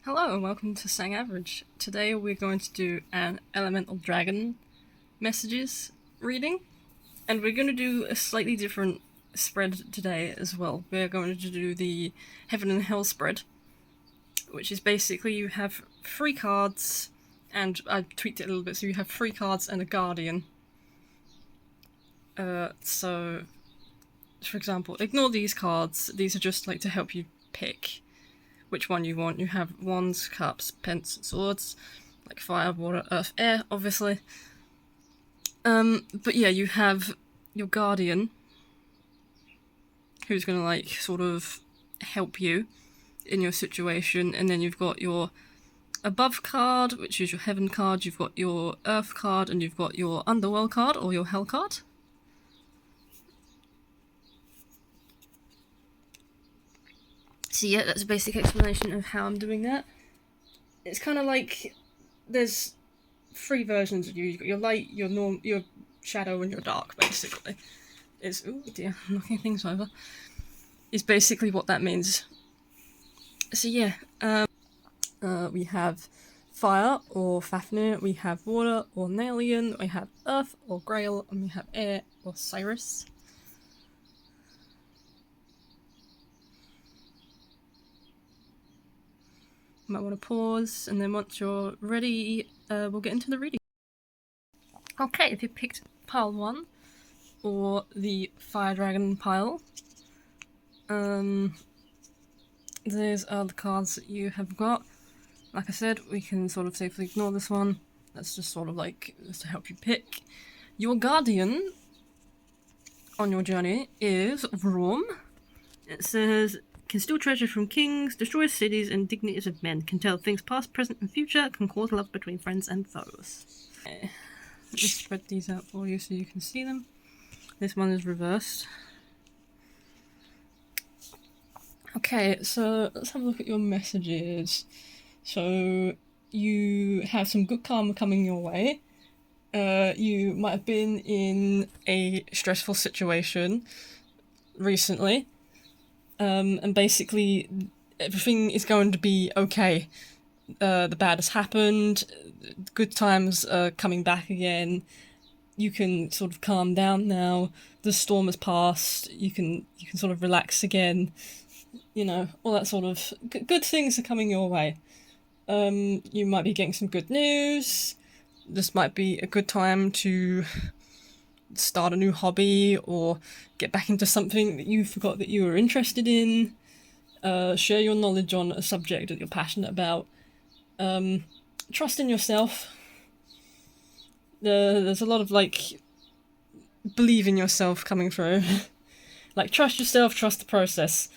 Hello and welcome to Sang Average. Today we're going to do an Elemental Dragon messages reading, and we're going to do a slightly different spread today as well. We're going to do the Heaven and Hell spread, which is basically you have 3 cards, and I tweaked it a little bit, so you have 3 cards and a Guardian. So, for example, ignore these cards. These are just like to help you pick which one you want. You have wands, cups, pence, swords, like fire, water, earth, air, obviously. But yeah, you have your guardian, who's gonna like sort of help you in your situation, and then you've got your above card, which is your heaven card, you've got your earth card, and you've got your underworld card, or your hell card. So yeah, that's a basic explanation of how I'm doing that. It's kind of like there's 3 versions of you. You've got your light, your shadow, and your dark, basically. Oh dear, I'm knocking things over. Is basically what that means. So yeah, we have fire or Fafnir, we have water or Nalion, we have earth or Grail, and we have air or Cyrus. Might want to pause, and then once you're ready, we'll get into the reading. Okay, if you picked pile 1, or the Fire Dragon pile, these are the cards that you have got. Like I said, we can sort of safely ignore this one. That's just sort of like, just to help you pick. Your Guardian on your journey is Vroom. It says, can steal treasure from kings, destroy cities and dignities of men, can tell things past, present and future, can cause love between friends and foes. Okay. Let me spread these out for you so you can see them. This one is reversed. Okay, so let's have a look at your messages. So you have some good karma coming your way. You might have been in a stressful situation recently. And basically everything is going to be okay. The bad has happened, good times are coming back again, you can sort of calm down now, the storm has passed, you can sort of relax again, you know, all that sort of good things are coming your way. You might be getting some good news, this might be a good time to start a new hobby or get back into something that you forgot that you were interested in, share your knowledge on a subject that you're passionate about, trust in yourself. There's a lot of like believe in yourself coming through. Like trust yourself, trust the process.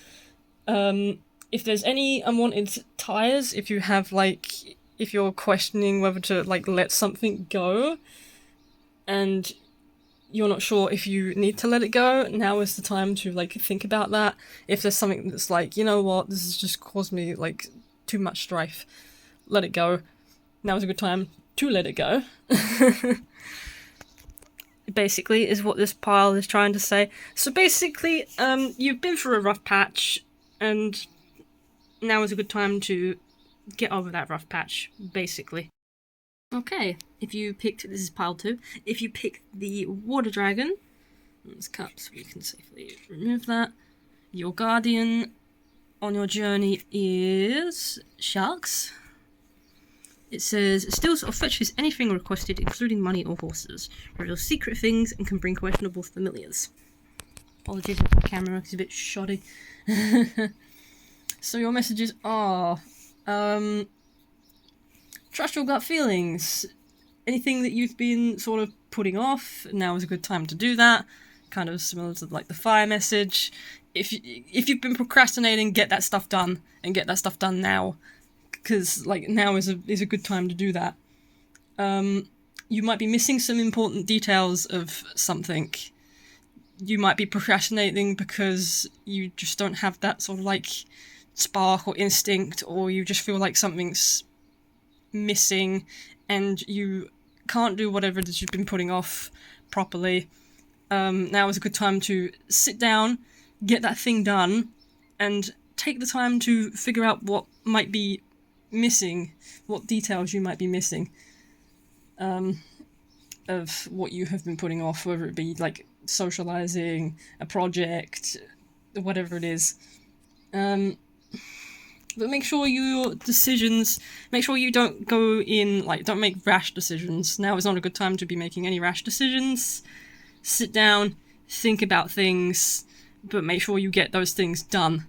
If there's any unwanted ties, if you have like, if you're questioning whether to like let something go and you're not sure if you need to let it go, now is the time to like think about that. If there's something that's like, you know what, this has just caused me like too much strife, let it go. Now is a good time to let it go. Basically is what this pile is trying to say. So basically, you've been through a rough patch and now is a good time to get over that rough patch, basically. Okay, if you picked, this is pile 2, if you picked the Water Dragon, there's cups, we can safely remove that. Your Guardian on your journey is Sharks. It says, steals or fetches anything requested, including money or horses, reveals secret things, and can bring questionable familiars. Apologies if my camera is a bit shoddy. So your messages are, trust your gut feelings. Anything that you've been sort of putting off, now is a good time to do that. Kind of similar to like the fire message. If you've been procrastinating, get that stuff done, and get that stuff done now, because like now is a good time to do that. You might be missing some important details of something. You might be procrastinating because you just don't have that sort of like spark or instinct, or you just feel like something's missing and you can't do whatever it is you've been putting off properly. Now is a good time to sit down, get that thing done, and take the time to figure out what might be missing, what details you might be missing of what you have been putting off, whether it be like socializing, a project, whatever it is. But make sure your decisions, make sure you don't go in, like, don't make rash decisions. Now is not a good time to be making any rash decisions. Sit down, think about things, but make sure you get those things done.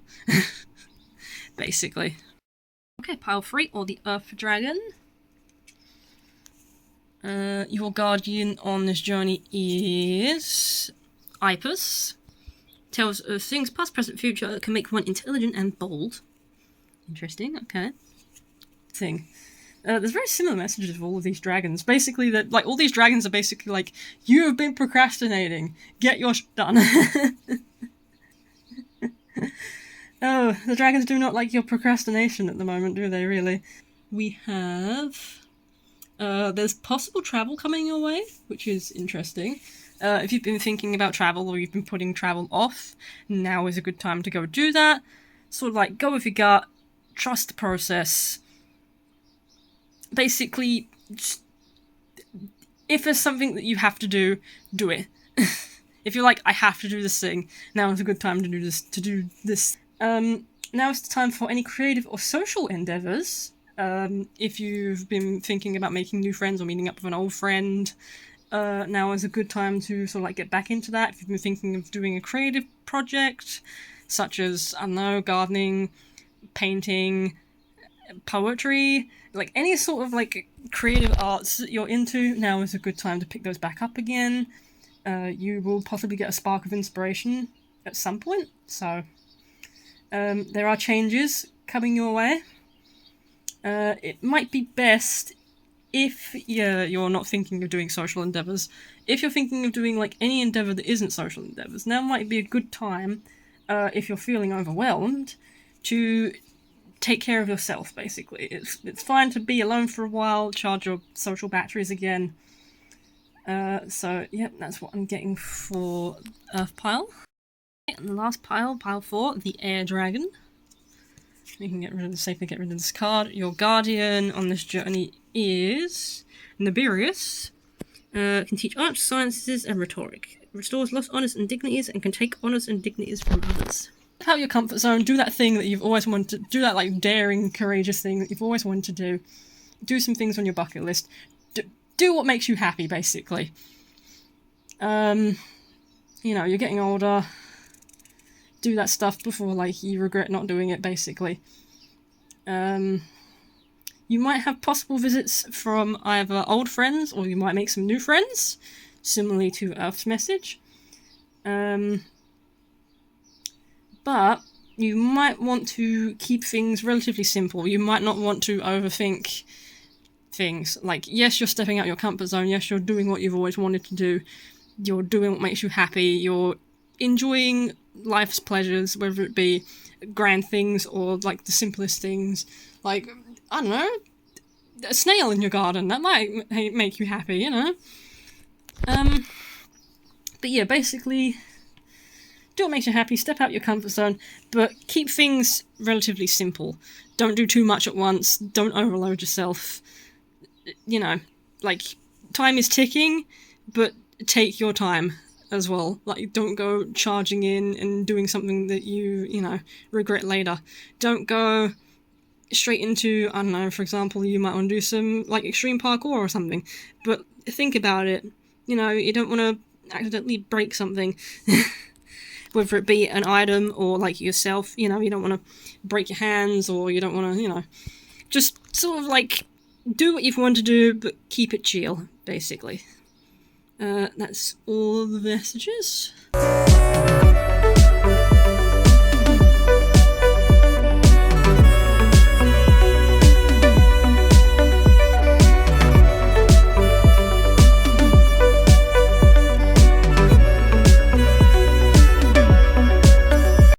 Basically. Okay, pile 3, or the Earth Dragon. Your guardian on this journey is Ipus. Tells of things past, present, future that can make one intelligent and bold. Interesting, okay. Thing. There's very similar messages of all of these dragons. Basically, that like all these dragons are basically like, you have been procrastinating. Get your shit done. Oh, the dragons do not like your procrastination at the moment, do they, really? We have... there's possible travel coming your way, which is interesting. If you've been thinking about travel or you've been putting travel off, now is a good time to go do that. Sort of like, go with your gut, trust the process. Basically, just, if there's something that you have to do, do it. If you're like, I have to do this thing, now is a good time to do this. Now is the time for any creative or social endeavours. If you've been thinking about making new friends or meeting up with an old friend, now is a good time to sort of like get back into that. If you've been thinking of doing a creative project, such as, I don't know, gardening, painting, poetry, like any sort of like creative arts that you're into, now is a good time to pick those back up again. You will possibly get a spark of inspiration at some point, so there are changes coming your way. It might be best if you're not thinking of doing social endeavours. If you're thinking of doing like any endeavour that isn't social endeavours, now might be a good time, if you're feeling overwhelmed, to take care of yourself, basically. It's fine to be alone for a while, charge your social batteries again. So, yep, that's what I'm getting for Earth Pile. And the last pile, pile 4, the Air Dragon. You can safely get rid of this card. Your guardian on this journey is Nibirius. Can teach arts, sciences, and rhetoric. Restores lost honours and dignities, and can take honours and dignities from others. Out of your comfort zone, do that thing that you've always wanted to do, that like daring, courageous thing that you've always wanted to do. Do some things on your bucket list. Do what makes you happy, basically. You know, you're getting older. Do that stuff before, like, you regret not doing it, basically. You might have possible visits from either old friends, or you might make some new friends, similarly to Earth's message. But you might want to keep things relatively simple. You might not want to overthink things. Like, yes, you're stepping out your comfort zone. Yes, you're doing what you've always wanted to do. You're doing what makes you happy. You're enjoying life's pleasures, whether it be grand things or, like, the simplest things. Like, I don't know, a snail in your garden. That might make you happy, you know? But yeah, basically, do what makes you happy, step out your comfort zone, but keep things relatively simple. Don't do too much at once, don't overload yourself. You know, like, time is ticking, but take your time as well. Like, don't go charging in and doing something that you know, regret later. Don't go straight into, I don't know, for example, you might want to do some, like, extreme parkour or something, but think about it. You know, you don't want to accidentally break something. Whether it be an item or, like, yourself, you know, you don't want to break your hands, or you don't want to, you know, just sort of, like, do what you want to do, but keep it chill, basically. That's all the messages.